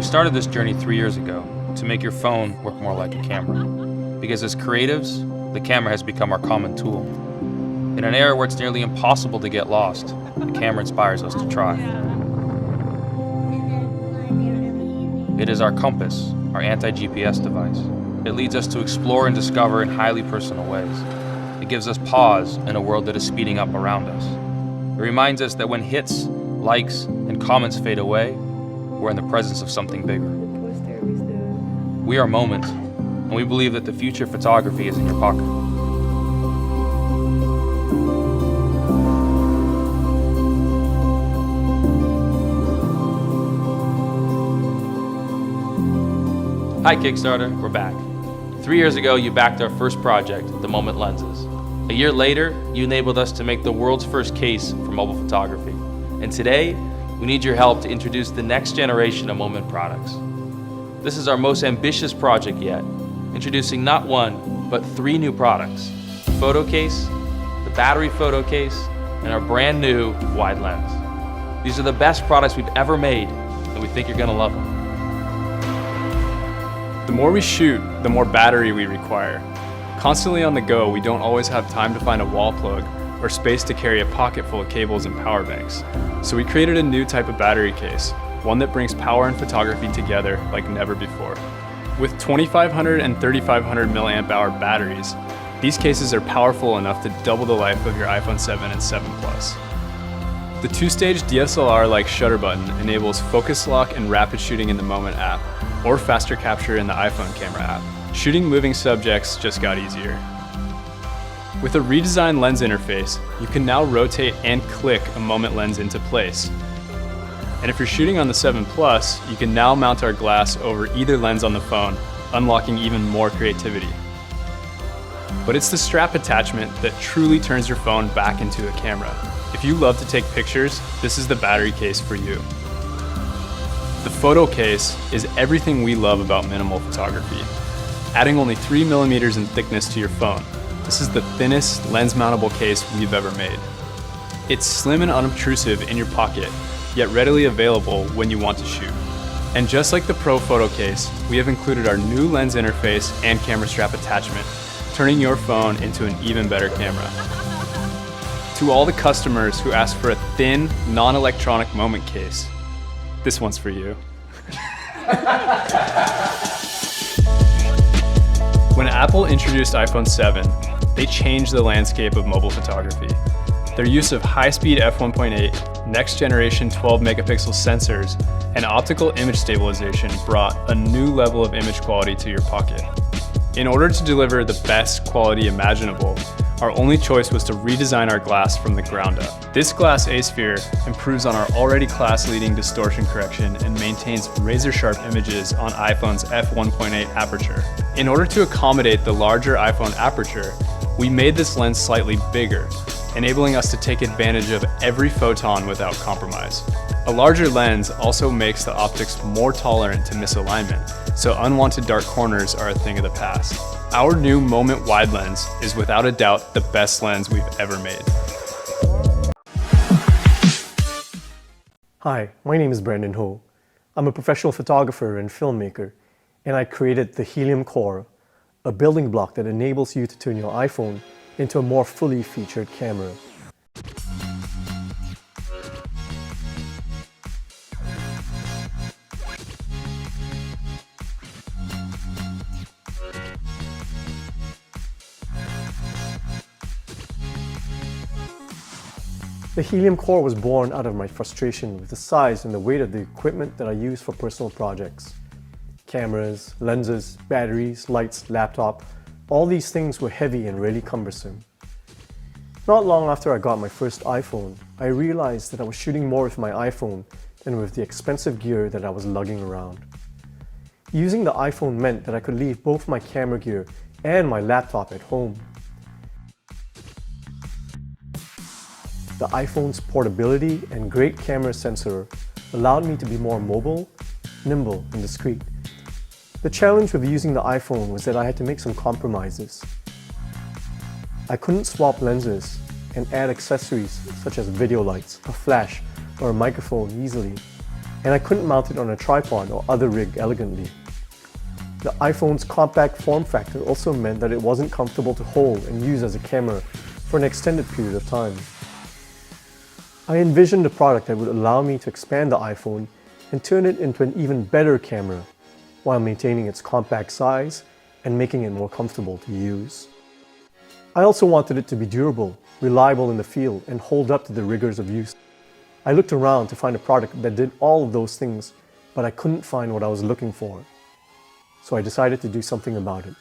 started this journey 3 years ago to make your phone work more like a camera. Because as creatives, the camera has become our common tool. In an era where it's nearly impossible to get lost, the camera inspires us to try. It is our compass, our anti-GPS device. It leads us to explore and discover in highly personal ways. It gives us pause in a world that is speeding up around us. It reminds us that when hits, likes, and comments fade away, we're in the presence of something bigger. We are Moment, and we believe that the future of photography is in your pocket. Hi Kickstarter, we're back. 3 years ago, you backed our first project, the Moment lenses. A year later, you enabled us to make the world's first case for mobile photography. And today, we need your help to introduce the next generation of Moment products. This is our most ambitious project yet, introducing not one, but 3 new products: the photo case, the battery photo case, and our brand new wide lens. These are the best products we've ever made, and we think you're gonna love them. The more we shoot, the more battery we require. Constantly on the go, we don't always have time to find a wall plug or space to carry a pocket full of cables and power banks. So we created a new type of battery case, one that brings power and photography together like never before. With 2500 and 3500 milliamp hour batteries, these cases are powerful enough to double the life of your iPhone 7 and 7 Plus. The 2-stage DSLR-like shutter button enables focus lock and rapid shooting in the Moment app, or faster capture in the iPhone camera app. Shooting moving subjects just got easier. With a redesigned lens interface, you can now rotate and click a Moment lens into place. And if you're shooting on the 7 Plus, you can now mount our glass over either lens on the phone, unlocking even more creativity. But it's the strap attachment that truly turns your phone back into a camera. If you love to take pictures, this is the battery case for you. The photo case is everything we love about minimal photography. Adding only 3 millimeters in thickness to your phone, this is the thinnest lens-mountable case we've ever made. It's slim and unobtrusive in your pocket, yet readily available when you want to shoot. And just like the Pro photo case, we have included our new lens interface and camera strap attachment, turning your phone into an even better camera. To all the customers who ask for a thin, non-electronic Moment case, this one's for you. When Apple introduced iPhone 7, they changed the landscape of mobile photography. Their use of high-speed f1.8, next-generation 12-megapixel sensors, and optical image stabilization brought a new level of image quality to your pocket. In order to deliver the best quality imaginable, our only choice was to redesign our glass from the ground up. This glass A-sphere improves on our already class-leading distortion correction and maintains razor-sharp images on iPhone's f1.8 aperture. In order to accommodate the larger iPhone aperture, we made this lens slightly bigger, enabling us to take advantage of every photon without compromise. A larger lens also makes the optics more tolerant to misalignment, so unwanted dark corners are a thing of the past. Our new Moment wide lens is without a doubt the best lens we've ever made. Hi, my name is Brandon Ho. I'm a professional photographer and filmmaker, and I created the Helium Core, a building block that enables you to turn your iPhone into a more fully featured camera. The Helium Core was born out of my frustration with the size and the weight of the equipment that I use for personal projects. Cameras, lenses, batteries, lights, laptop, all these things were heavy and really cumbersome. Not long after I got my first iPhone, I realized that I was shooting more with my iPhone than with the expensive gear that I was lugging around. Using the iPhone meant that I could leave both my camera gear and my laptop at home. The iPhone's portability and great camera sensor allowed me to be more mobile, nimble, and discreet. The challenge with using the iPhone was that I had to make some compromises. I couldn't swap lenses and add accessories such as video lights, a flash, or a microphone easily. and I couldn't mount it on a tripod or other rig elegantly. The iPhone's compact form factor also meant that it wasn't comfortable to hold and use as a camera for an extended period of time. I envisioned a product that would allow me to expand the iPhone and turn it into an even better camera while maintaining its compact size and making it more comfortable to use. I also wanted it to be durable, reliable in the field, and hold up to the rigors of use. I looked around to find a product that did all of those things, but I couldn't find what I was looking for. So I decided to do something about it,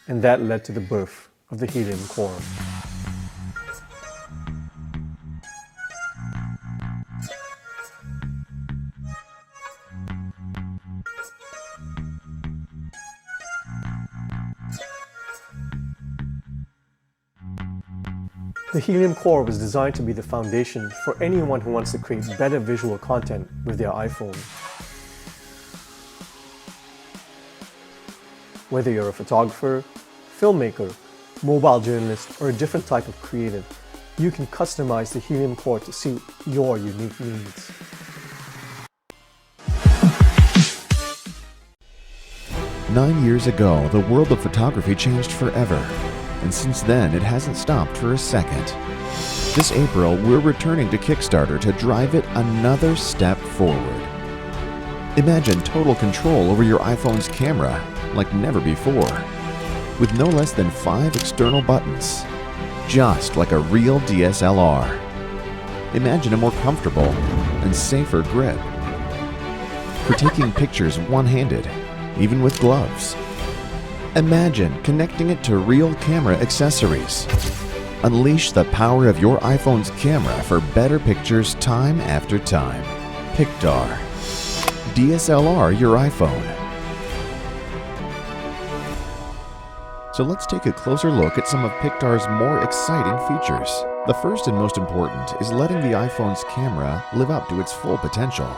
and that led to the birth of the Helium Core. The Helium Core was designed to be the foundation for anyone who wants to create better visual content with their iPhone. Whether you're a photographer, filmmaker, mobile journalist, or a different type of creative, you can customize the Helium Core to suit your unique needs. Nine years ago, the world of photography changed forever. And since then, it hasn't stopped for a second. This April, we're returning to Kickstarter to drive it another step forward. Imagine total control over your iPhone's camera like never before, with no less than 5 external buttons, just like a real DSLR. Imagine a more comfortable and safer grip for taking pictures one-handed, even with gloves. Imagine connecting it to real camera accessories. Unleash the power of your iPhone's camera for better pictures time after time. Pictar. DSLR your iPhone. So let's take a closer look at some of Pictar's more exciting features. The first and most important is letting the iPhone's camera live up to its full potential.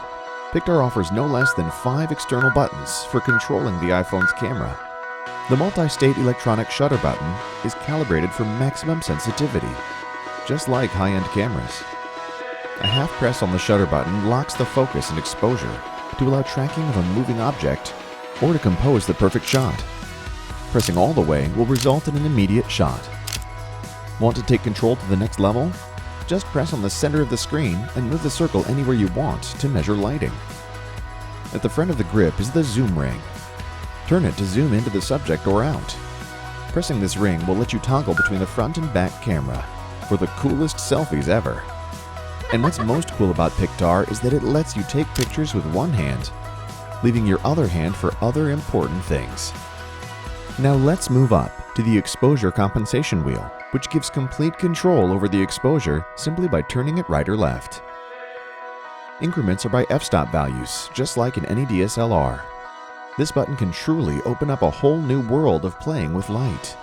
Pictar offers no less than 5 external buttons for controlling the iPhone's camera. The multi-state electronic shutter button is calibrated for maximum sensitivity, just like high-end cameras. A half press on the shutter button locks the focus and exposure to allow tracking of a moving object or to compose the perfect shot. Pressing all the way will result in an immediate shot. Want to take control to the next level? Just press on the center of the screen and move the circle anywhere you want to measure lighting. At the front of the grip is the zoom ring. Turn it to zoom into the subject or out. Pressing this ring will let you toggle between the front and back camera for the coolest selfies ever. And what's most cool about Pictar is that it lets you take pictures with one hand, leaving your other hand for other important things. Now let's move up to the exposure compensation wheel, which gives complete control over the exposure simply by turning it right or left. Increments are by f-stop values, just like in any DSLR. This button can truly open up a whole new world of playing with light.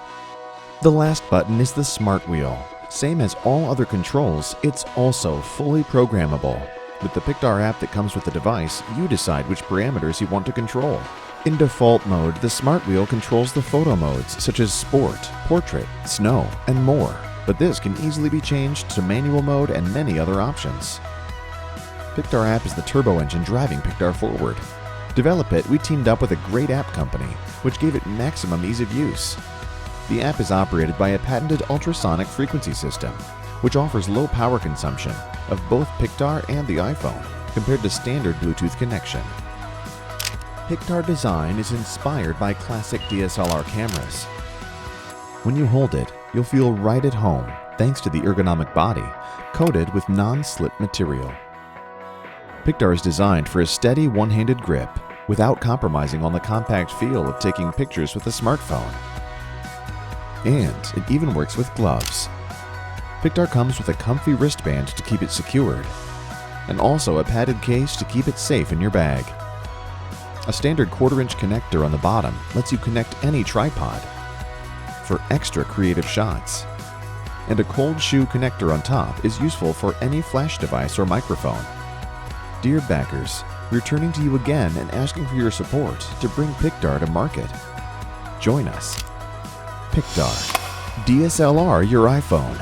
The last button is the Smart Wheel. Same as all other controls, it's also fully programmable. With the Pictar app that comes with the device, you decide which parameters you want to control. In default mode, the Smart Wheel controls the photo modes such as Sport, Portrait, Snow, and more, but this can easily be changed to manual mode and many other options. Pictar app is the turbo engine driving Pictar forward. To develop it, we teamed up with a great app company, which gave it maximum ease of use. The app is operated by a patented ultrasonic frequency system, which offers low power consumption of both Pictar and the iPhone compared to standard Bluetooth connection. Pictar design is inspired by classic DSLR cameras. When you hold it, you'll feel right at home thanks to the ergonomic body coated with non-slip material. Pictar is designed for a steady one-handed grip without compromising on the compact feel of taking pictures with a smartphone. And it even works with gloves. Pictar comes with a comfy wristband to keep it secured, and also a padded case to keep it safe in your bag. A standard 1/4-inch connector on the bottom lets you connect any tripod for extra creative shots. And a cold shoe connector on top is useful for any flash device or microphone. Dear backers, we're turning to you again and asking for your support to bring Pictar to market. Join us. Pictar. DSLR your iPhone.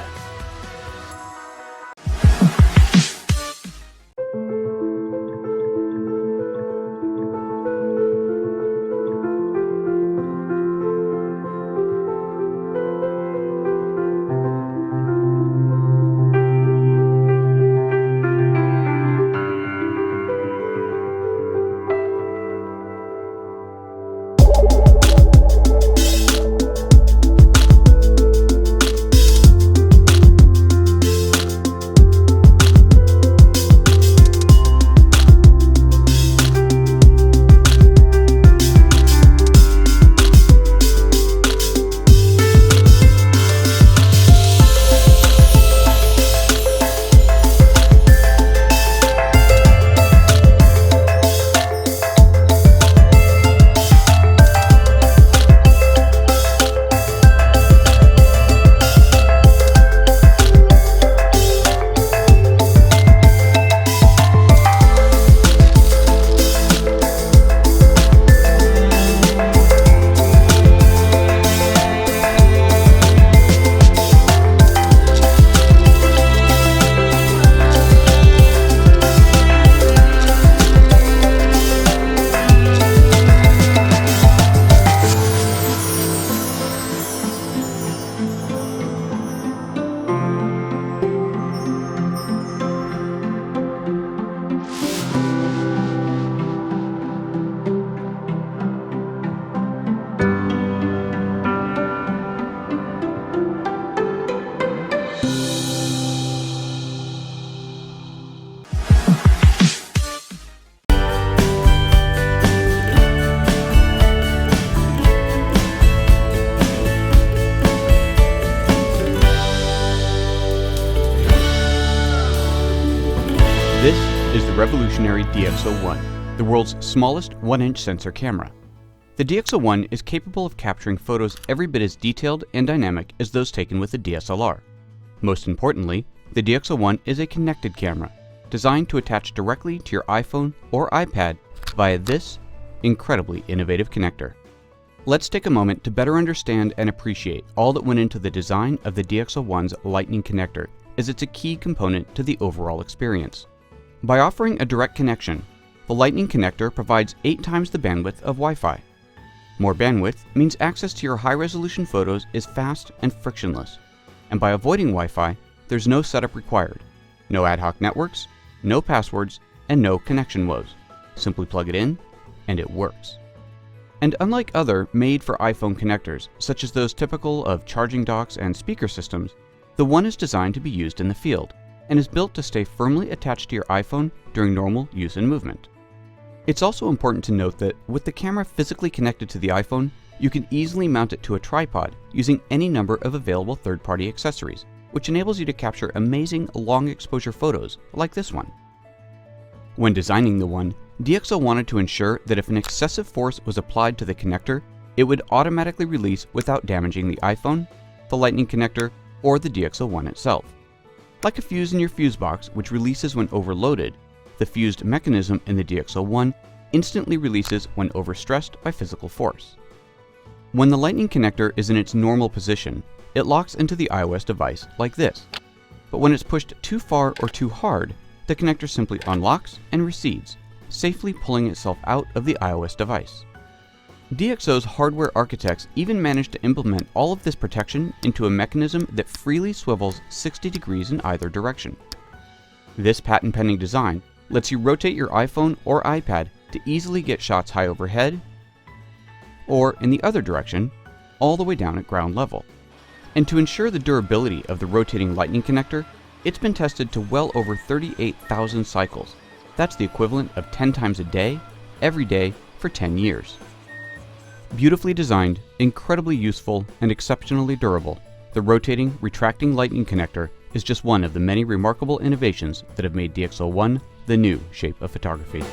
is the revolutionary DxO1, the world's smallest 1-inch sensor camera. The DxO1 is capable of capturing photos every bit as detailed and dynamic as those taken with a DSLR. Most importantly, the DxO1 is a connected camera, designed to attach directly to your iPhone or iPad via this incredibly innovative connector. Let's take a moment to better understand and appreciate all that went into the design of the DxO1's Lightning connector, as it's a key component to the overall experience. By offering a direct connection, the Lightning connector provides 8 times the bandwidth of Wi-Fi. More bandwidth means access to your high-resolution photos is fast and frictionless. And by avoiding Wi-Fi, there's no setup required, no ad hoc networks, no passwords, and no connection woes. Simply plug it in, and it works. And unlike other made-for iPhone connectors, such as those typical of charging docks and speaker systems, the One is designed to be used in the field, and is built to stay firmly attached to your iPhone during normal use and movement. It's also important to note that with the camera physically connected to the iPhone, you can easily mount it to a tripod using any number of available third-party accessories, which enables you to capture amazing long-exposure photos like this one. When designing the One, DxO wanted to ensure that if an excessive force was applied to the connector, it would automatically release without damaging the iPhone, the Lightning connector, or the DxO1 itself. Like a fuse in your fuse box, which releases when overloaded, the fused mechanism in the DxO1 instantly releases when overstressed by physical force. When the Lightning connector is in its normal position, it locks into the iOS device like this. But when it's pushed too far or too hard, the connector simply unlocks and recedes, safely pulling itself out of the iOS device. DxO's hardware architects even managed to implement all of this protection into a mechanism that freely swivels 60 degrees in either direction. This patent-pending design lets you rotate your iPhone or iPad to easily get shots high overhead, or in the other direction, all the way down at ground level. And to ensure the durability of the rotating Lightning connector, it's been tested to well over 38,000 cycles. That's the equivalent of 10 times a day, every day, for 10 years. Beautifully designed, incredibly useful, and exceptionally durable, the rotating, retracting Lightning connector is just one of the many remarkable innovations that have made DxO1 the new shape of photography.